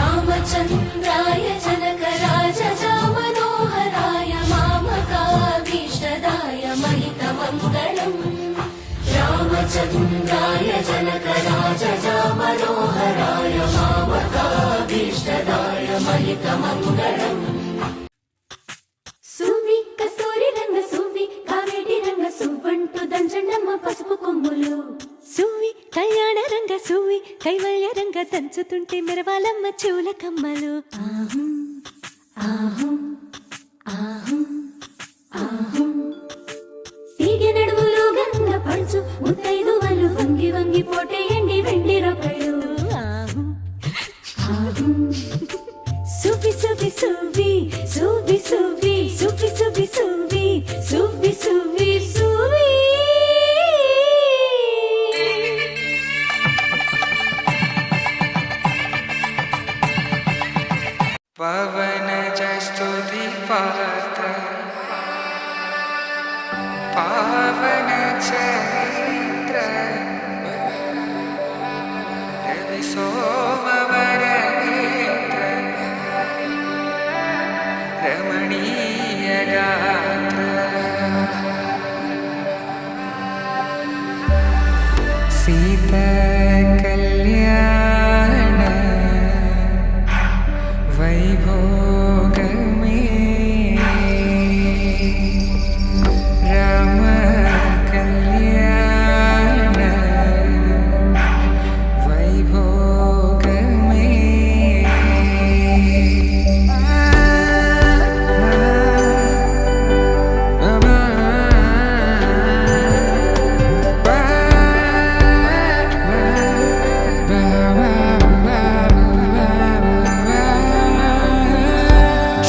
रामचन्द्राय जनकराजमनोहराय मामकाभीष्टदाय महितमङ्गलम् रामचन्द्राय जनकराजमनोहराय मामकाभीष्टदाय महितमङ्गलम् సువి కస్తూరి రంగ సువి కావేటి రంగ సువ్వంటూ దంచండమ్మ పసుపు కొమ్ములు సువి కళ్యాణ రంగ సువి కైవల్య రంగ దంచుతుంటే మెరవాలమ్మ చూల కమ్మలు ఆహం ఆహం ఆహం ఆహం తీగె నడుములు గంగ పడుచు ముత్తైదువలు వంగి వంగి పోటేయండి వెండి రొకళ్ళు ఆహం ఆహం సువి సువి సువి సువి సువి సువి సువి సువి సువి సువి సువి పవన జస్తుతి పాత్ర పావన చరిత్ర రవి సోమవర నేత్ర రమణీయ గాత్ర సీత కళ్యాణ వైభోగమే రామ కళ్యాణ వైభోగమే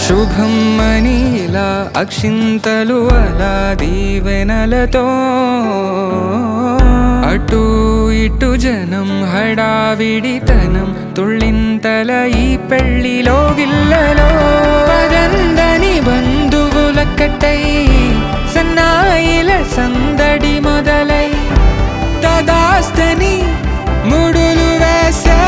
శుభం మనీలా అక్షింతలు అలా దీవెనలతో అటు ఇటు జనం హడావిడితనం తుళ్ళింతల ఈ పెళ్లిలో గిల్లలో పదందని బంధువుల కట్టై సన్నాయిల సందడి మొదలై తదాస్తని ముడులు వేసే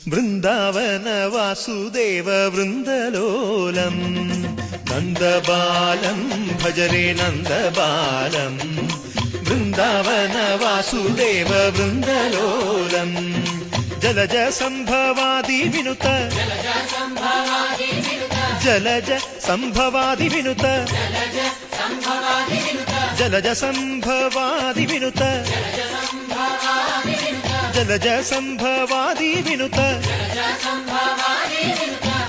వృందావన వాసుదేవ వృందలోలం నందబాలం భజరే నందబాలం వృందావన వాసుదేవ వృందలోలం జలజ సంభవాది వినుత జలజ సంభవాది వినుత జలజ సంభవాది వినుత జలజ సంభవాది వినుత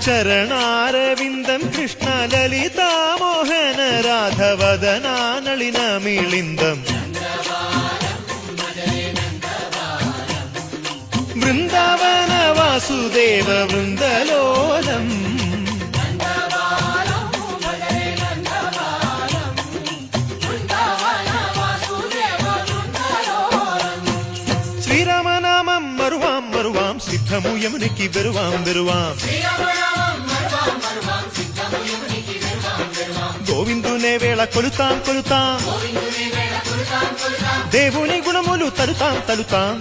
చరణారవిందం కృష్ణ లలితా మోహన రాధవదనా నళిన మిళిందం బృందావన వాసుదేవ వృందలోలం శ్రీరామనామం మరువాం మరువాం సిద్ధము యమునికి వెరువాం వెరువాం గోవిందునే వేళ కొలుతాం కొలుతాం దేవుని గుణములు తలుతాం తలుతాం